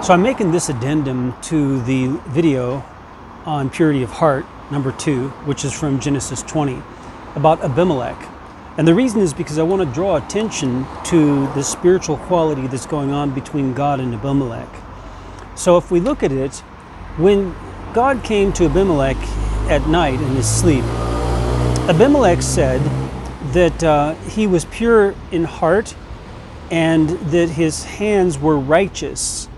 So I'm making this addendum to the video on purity of heart, number 2, which is from Genesis 20, about Abimelech. And the reason is because I want to draw attention to the spiritual quality that's going on between God and Abimelech. So if we look at it, when God came to Abimelech at night in his sleep, Abimelech said that he was pure in heart and that his hands were righteous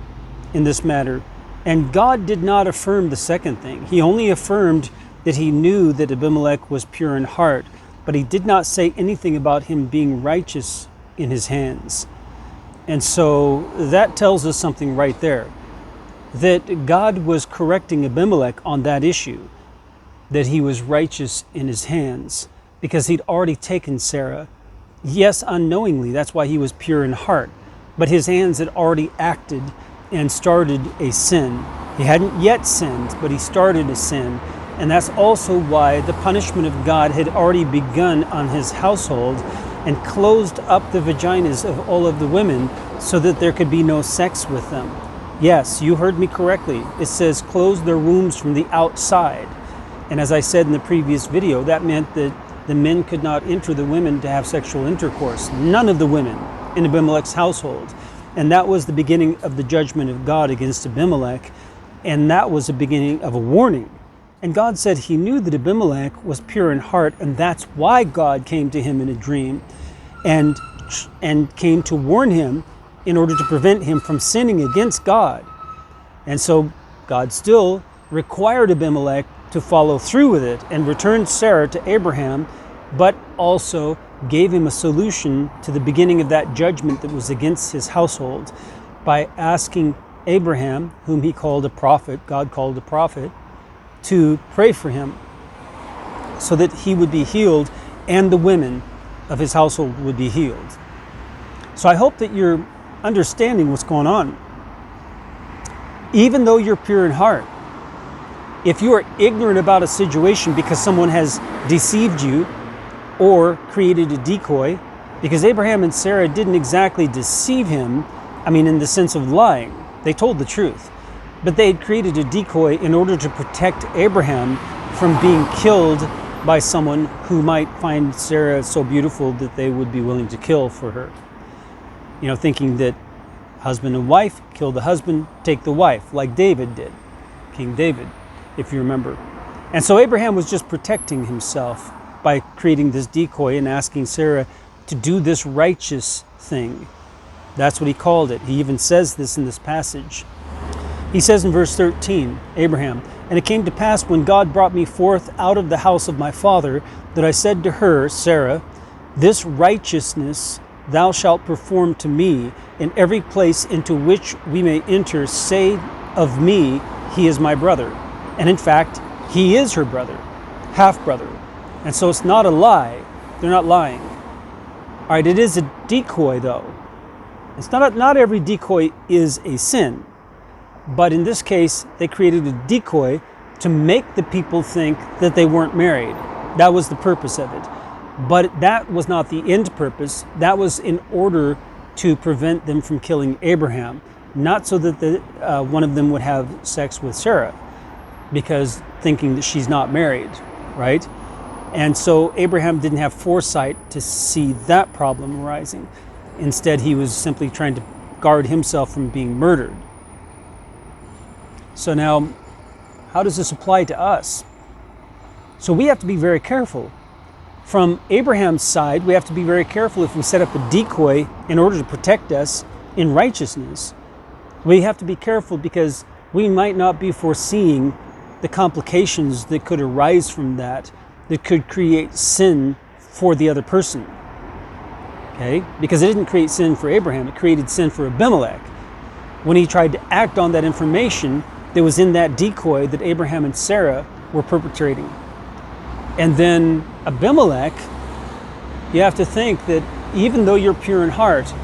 in this matter. And God did not affirm the second thing. He only affirmed that he knew that Abimelech was pure in heart, but he did not say anything about him being righteous in his hands. And so that tells us something right there, that God was correcting Abimelech on that issue, that he was righteous in his hands, because he'd already taken Sarah. Yes, unknowingly, that's why he was pure in heart, but his hands had already acted and started a sin. He hadn't yet sinned, but he started a sin. And that's also why the punishment of God had already begun on his household and closed up the vaginas of all of the women so that there could be no sex with them. Yes, you heard me correctly. It says close their wombs from the outside. And as I said in the previous video, that meant that the men could not enter the women to have sexual intercourse. None of the women in Abimelech's household. And that was the beginning of the judgment of God against Abimelech. And that was the beginning of a warning. And God said he knew that Abimelech was pure in heart, and that's why God came to him in a dream and came to warn him in order to prevent him from sinning against God. And so God still required Abimelech to follow through with it and return Sarah to Abraham, but also gave him a solution to the beginning of that judgment that was against his household by asking Abraham, whom he called a prophet, God called a prophet, to pray for him so that he would be healed and the women of his household would be healed. So I hope that you're understanding what's going on. Even though you're pure in heart, if you are ignorant about a situation because someone has deceived you or created a decoy, because Abraham and Sarah didn't exactly deceive him, in the sense of lying. They told the truth. But they had created a decoy in order to protect Abraham from being killed by someone who might find Sarah so beautiful that they would be willing to kill for her. Thinking that husband and wife, kill the husband, take the wife, like David did, King David, if you remember. And so Abraham was just protecting himself by creating this decoy and asking Sarah to do this righteous thing. That's what he called it. He even says this in this passage. He says in verse 13, Abraham, "And it came to pass when God brought me forth out of the house of my father, that I said to her, Sarah, this righteousness thou shalt perform to me in every place into which we may enter, say of me, he is my brother." And in fact, he is her brother, half-brother. And so it's not a lie. They're not lying. All right, it is a decoy though. It's not every decoy is a sin. But in this case, they created a decoy to make the people think that they weren't married. That was the purpose of it. But that was not the end purpose. That was in order to prevent them from killing Abraham, not so that one of them would have sex with Sarah, because thinking that she's not married, right? And so Abraham didn't have foresight to see that problem arising. Instead, he was simply trying to guard himself from being murdered. So now, how does this apply to us? So we have to be very careful. From Abraham's side, we have to be very careful if we set up a decoy in order to protect us in righteousness. We have to be careful because we might not be foreseeing the complications that could arise from that could create sin for the other person. Okay? Because it didn't create sin for Abraham, it created sin for Abimelech. When he tried to act on that information that was in that decoy that Abraham and Sarah were perpetrating. And then Abimelech, you have to think that even though you're pure in heart,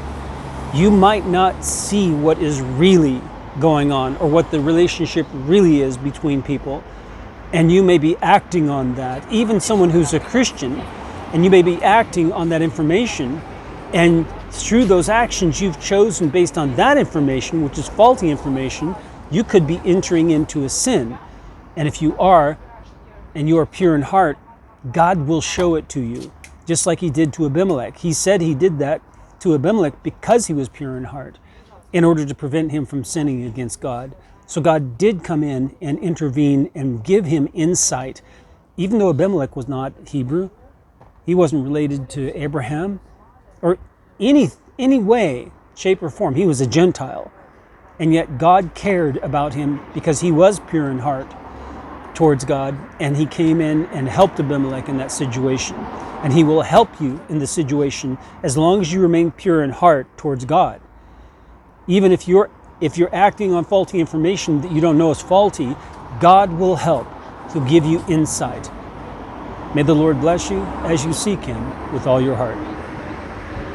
you might not see what is really going on or what the relationship really is between people. And you may be acting on that. Even someone who's a Christian, and you may be acting on that information And through those actions you've chosen based on that information, which is faulty information, you could be entering into a sin. And if you are, and you are pure in heart, God will show it to you, just like he did to Abimelech. He said he did that to Abimelech because he was pure in heart, in order to prevent him from sinning against God. So God did come in and intervene and give him insight. Even though Abimelech was not Hebrew, he wasn't related to Abraham, or any way, shape, or form. He was a Gentile. And yet God cared about him because he was pure in heart towards God, and he came in and helped Abimelech in that situation. And he will help you in the situation as long as you remain pure in heart towards God. Even if you're acting on faulty information that you don't know is faulty, God will help. He'll give you insight. May the Lord bless you as you seek him with all your heart.